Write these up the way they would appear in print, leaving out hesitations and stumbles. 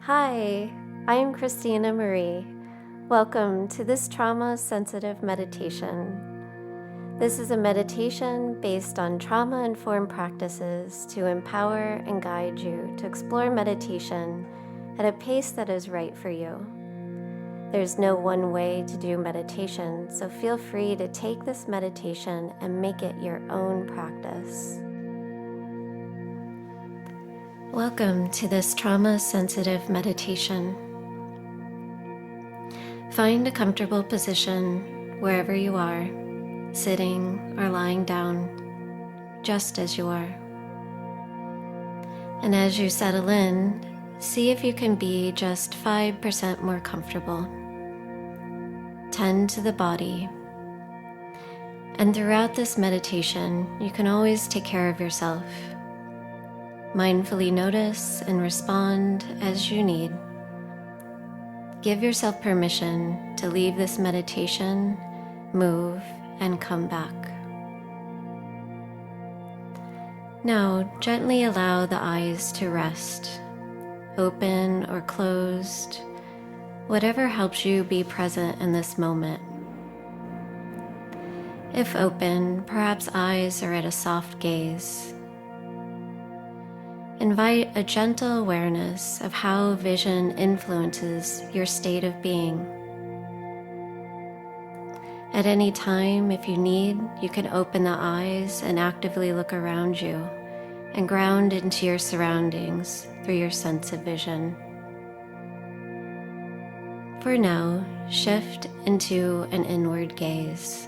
Hi, I am Christina Marie. Welcome to this trauma-sensitive meditation. This is a meditation based on trauma-informed practices to empower and guide you to explore meditation at a pace that is right for you. There's no one way to do meditation, so feel free to take this meditation and make it your own practice. Welcome to this trauma-sensitive meditation. Find a comfortable position wherever you are, sitting or lying down, just as you are. And as you settle in, see if you can be just 5% more comfortable. Tend to the body. And throughout this meditation, you can always take care of yourself. Mindfully notice and respond as you need. Give yourself permission to leave this meditation, move, and come back. Now, gently allow the eyes to rest, open or closed, whatever helps you be present in this moment. If open, perhaps eyes are at a soft gaze. Invite a gentle awareness of how vision influences your state of being. At any time, if you need, you can open the eyes and actively look around you and ground into your surroundings through your sense of vision. For now, shift into an inward gaze.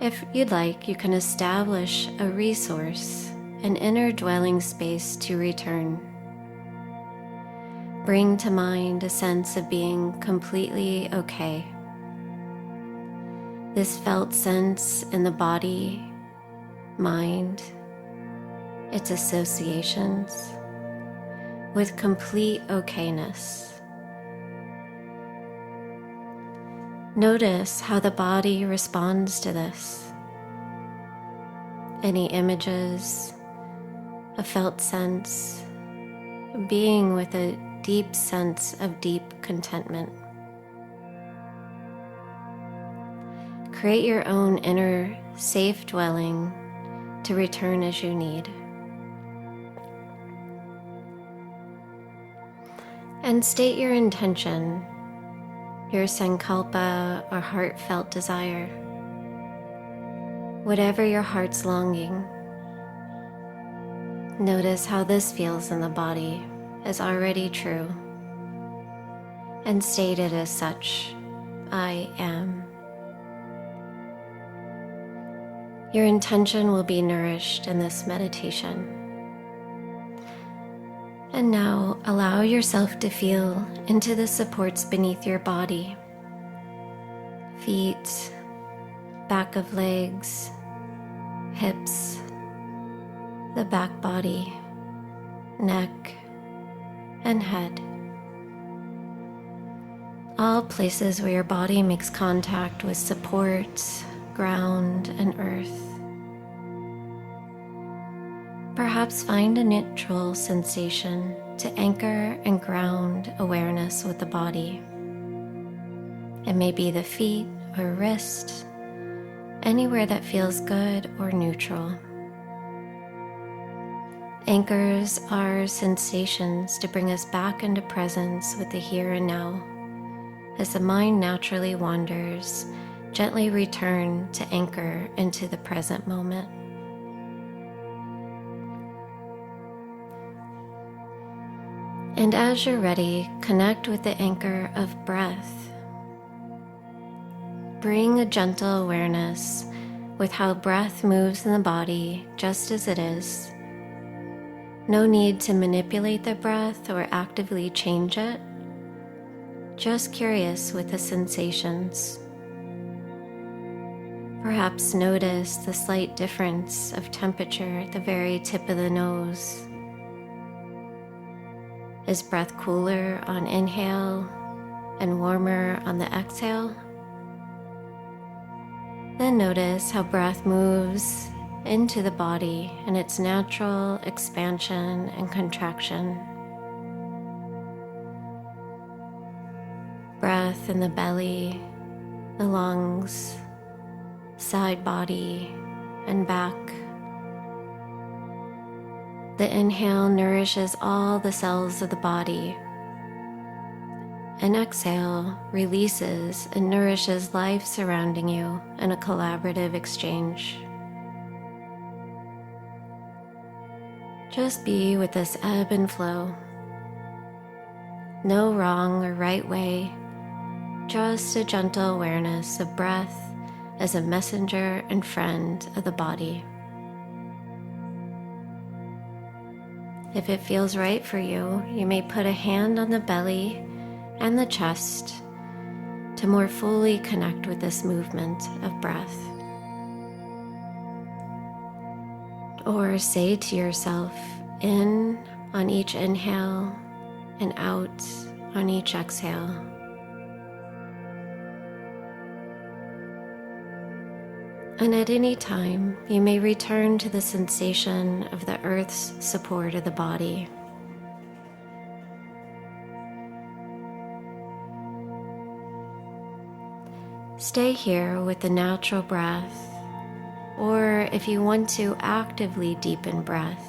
If you'd like, you can establish a resource, an inner dwelling space to return. Bring to mind a sense of being completely okay. This felt sense in the body, mind, its associations, with complete okayness. Notice how the body responds to this. Any images, a felt sense, being with a deep sense of deep contentment. Create your own inner safe dwelling to return as you need. And state your intention, your sankalpa or heartfelt desire. Whatever your heart's longing, notice how this feels in the body is already true, and state it as such, I am. Your intention will be nourished in this meditation. And now allow yourself to feel into the supports beneath your body. Feet, back of legs, hips, the back body, neck, and head. All places where your body makes contact with supports, ground, and earth. Perhaps find a neutral sensation to anchor and ground awareness with the body. It may be the feet or wrist, anywhere that feels good or neutral. Anchors are sensations to bring us back into presence with the here and now. As the mind naturally wanders, gently return to anchor into the present moment. And as you're ready, connect with the anchor of breath. Bring a gentle awareness with how breath moves in the body just as it is. No need to manipulate the breath or actively change it. Just curious with the sensations. Perhaps notice the slight difference of temperature at the very tip of the nose. Is breath cooler on inhale and warmer on the exhale? Then notice how breath moves into the body and its natural expansion and contraction. Breath in the belly, the lungs, side body, and back. The inhale nourishes all the cells of the body. An exhale releases and nourishes life surrounding you in a collaborative exchange. Just be with this ebb and flow. No wrong or right way, just a gentle awareness of breath as a messenger and friend of the body. If it feels right for you, you may put a hand on the belly and the chest to more fully connect with this movement of breath. Or say to yourself, in on each inhale and out on each exhale. And at any time, you may return to the sensation of the earth's support of the body. Stay here with the natural breath, or if you want to actively deepen breath,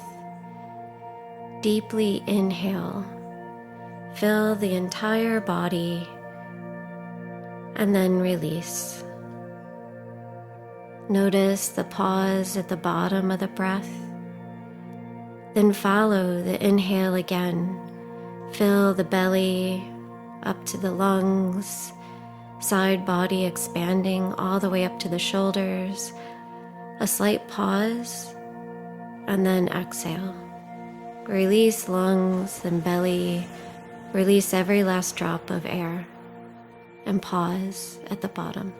deeply inhale, fill the entire body, and then release. Notice the pause at the bottom of the breath, then follow the inhale again. Fill the belly up to the lungs, side body expanding all the way up to the shoulders. A slight pause, and then exhale. Release lungs and belly. Release every last drop of air, and pause at the bottom.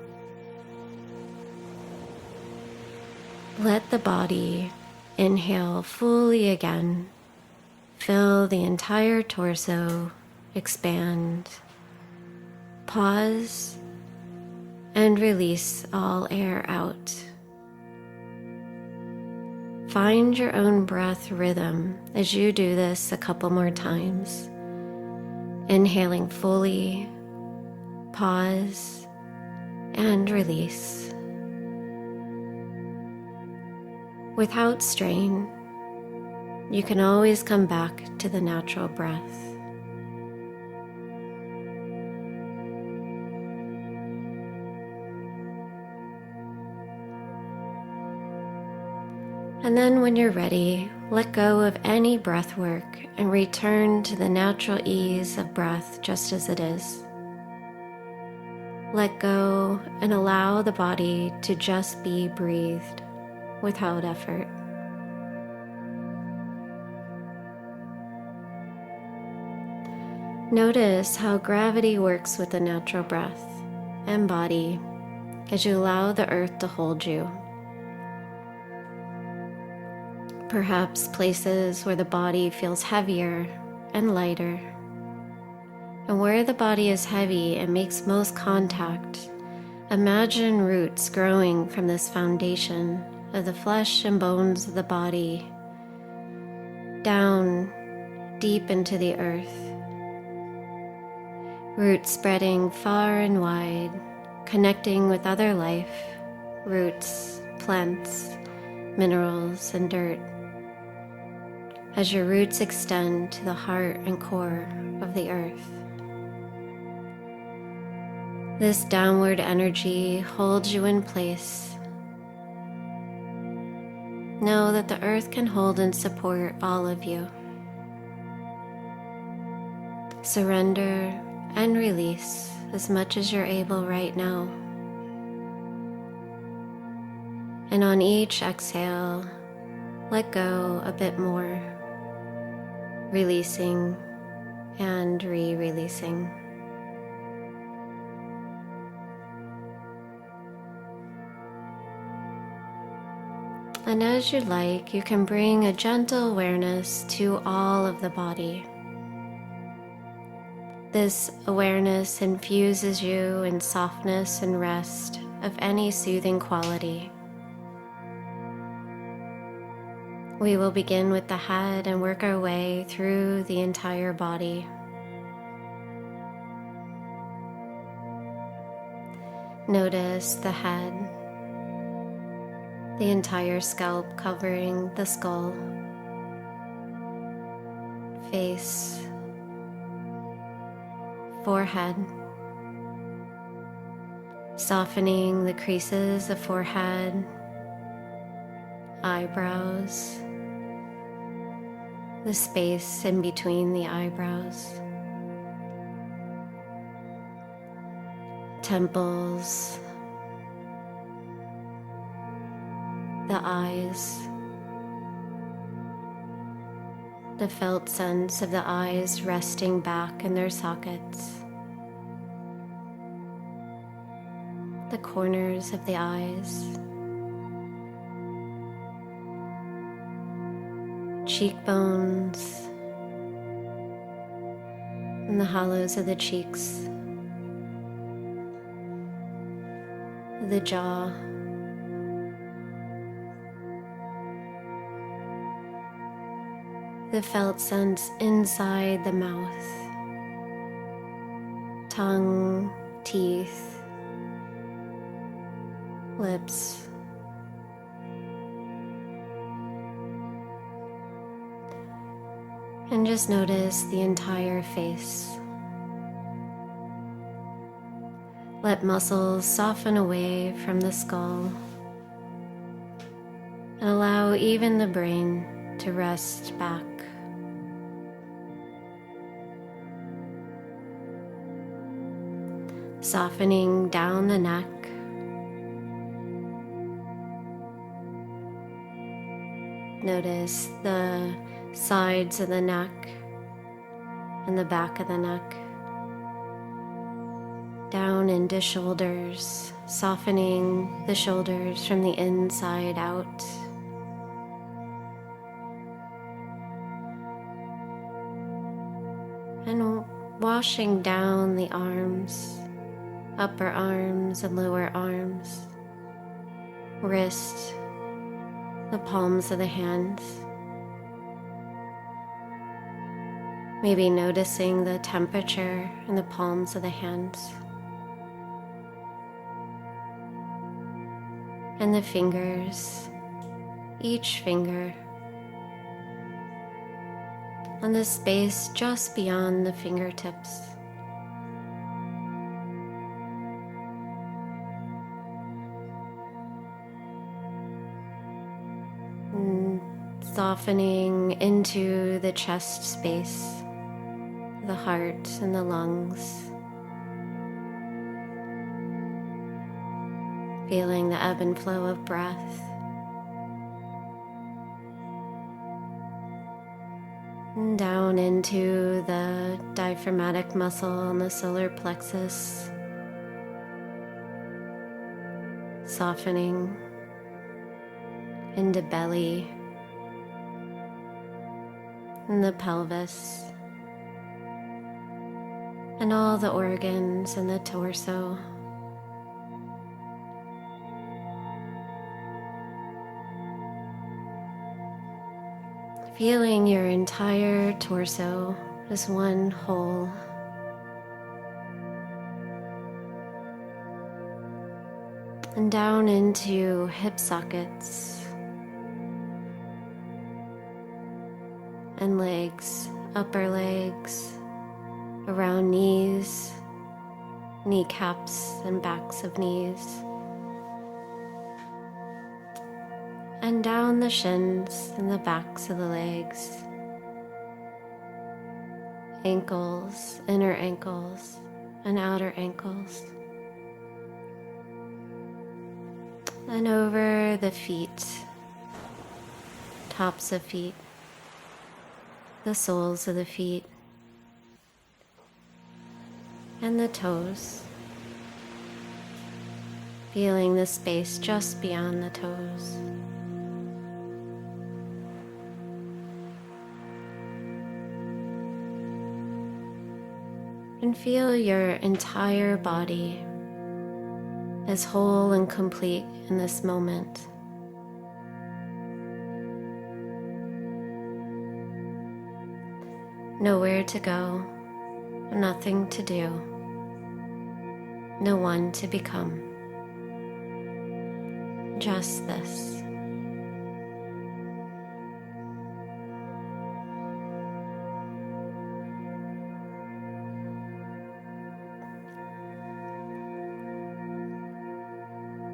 Let the body inhale fully again. Fill the entire torso, expand. Pause, and release all air out. Find your own breath rhythm as you do this a couple more times. Inhaling fully, pause, and release. Without strain, you can always come back to the natural breath. And then when you're ready, let go of any breath work and return to the natural ease of breath just as it is. Let go and allow the body to just be breathed without effort. Notice how gravity works with the natural breath and body as you allow the earth to hold you. Perhaps places where the body feels heavier and lighter. And where the body is heavy and makes most contact, imagine roots growing from this foundation of the flesh and bones of the body, down deep into the earth. Roots spreading far and wide, connecting with other life, roots, plants, minerals, and dirt. As your roots extend to the heart and core of the earth. This downward energy holds you in place. Know that the earth can hold and support all of you. Surrender and release as much as you're able right now. And on each exhale, let go a bit more, releasing and re-releasing. And as you like, you can bring a gentle awareness to all of the body. This awareness infuses you in softness and rest of any soothing quality. We will begin with the head and work our way through the entire body. Notice the head, the entire scalp covering the skull, face, forehead, softening the creases of forehead, eyebrows, the space in between the eyebrows, temples, the eyes, the felt sense of the eyes resting back in their sockets, the corners of the eyes, cheekbones, and the hollows of the cheeks, the jaw, the felt sense inside the mouth, tongue, teeth, lips, and just notice the entire face. Let muscles soften away from the skull and allow even the brain to rest back. Softening down the neck, notice the sides of the neck and the back of the neck, down into shoulders, softening the shoulders from the inside out. And washing down the arms, upper arms and lower arms, wrist, the palms of the hands. Maybe noticing the temperature in the palms of the hands. And the fingers, each finger, and the space just beyond the fingertips. And softening into the chest space, the heart and the lungs. Feeling the ebb and flow of breath. And down into the diaphragmatic muscle and the solar plexus. Softening into belly and the pelvis. And all the organs in the torso. Feeling your entire torso as one whole. And down into hip sockets and legs, upper legs, around knees, kneecaps and backs of knees. And down the shins and the backs of the legs, ankles, inner ankles, and outer ankles. And over the feet, tops of feet, the soles of the feet, and the toes. Feeling the space just beyond the toes. And feel your entire body as whole and complete in this moment. Nowhere to go, nothing to do, no one to become. Just this.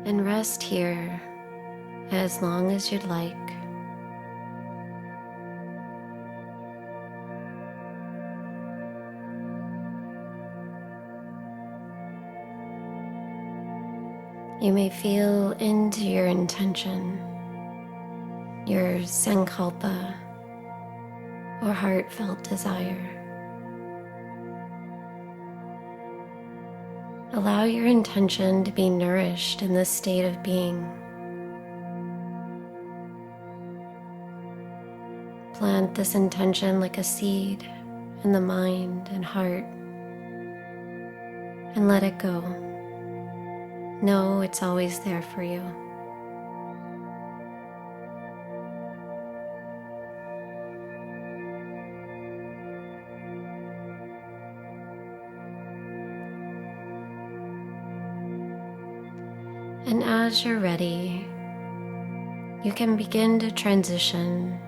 And rest here as long as you'd like. You may feel into your intention, your sankalpa, or heartfelt desire. Allow your intention to be nourished in this state of being. Plant this intention like a seed in the mind and heart, and let it go. Know it's always there for you. And as you're ready, you can begin to transition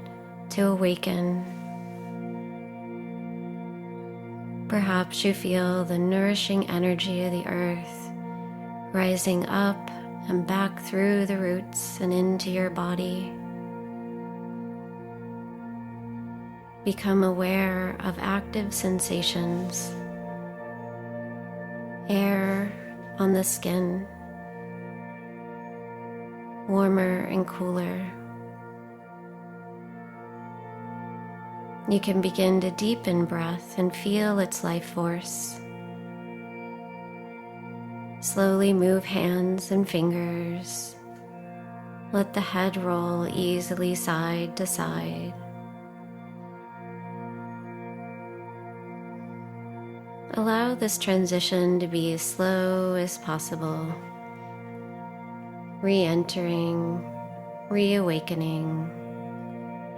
to awaken. Perhaps you feel the nourishing energy of the earth rising up and back through the roots and into your body. Become aware of active sensations, air on the skin, warmer and cooler. You can begin to deepen breath and feel its life force. Slowly move hands and fingers. Let the head roll easily side to side. Allow this transition to be as slow as possible. Re-entering, reawakening,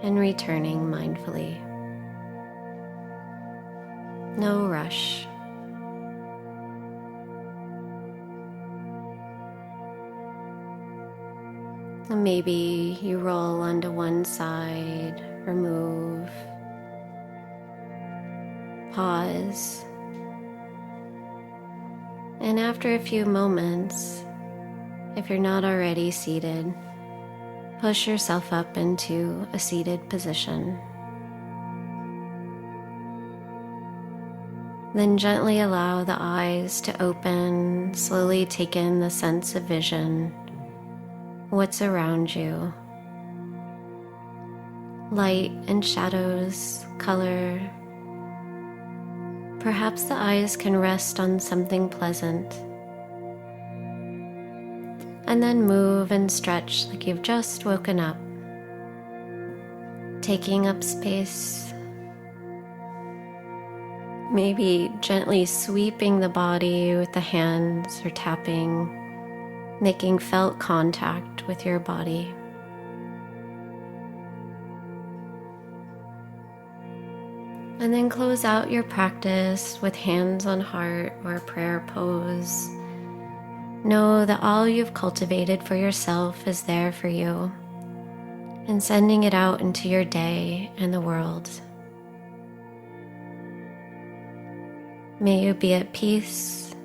and returning mindfully. No rush. Maybe you roll onto one side or move. Pause. And after a few moments, if you're not already seated, push yourself up into a seated position. Then gently allow the eyes to open, slowly take in the sense of vision. What's around you? Light and shadows, color. Perhaps the eyes can rest on something pleasant. And then move and stretch like you've just woken up, taking up space. Maybe gently sweeping the body with the hands or tapping, making felt contact with your body. And then close out your practice with hands on heart or a prayer pose. Know that all you've cultivated for yourself is there for you, and sending it out into your day and the world. May you be at peace.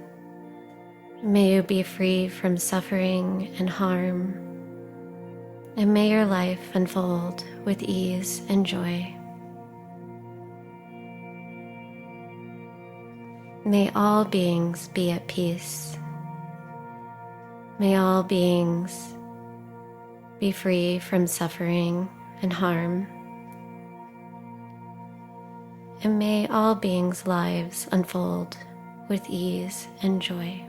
May you be free from suffering and harm, and may your life unfold with ease and joy. May all beings be at peace. May all beings be free from suffering and harm, and may all beings' lives unfold with ease and joy.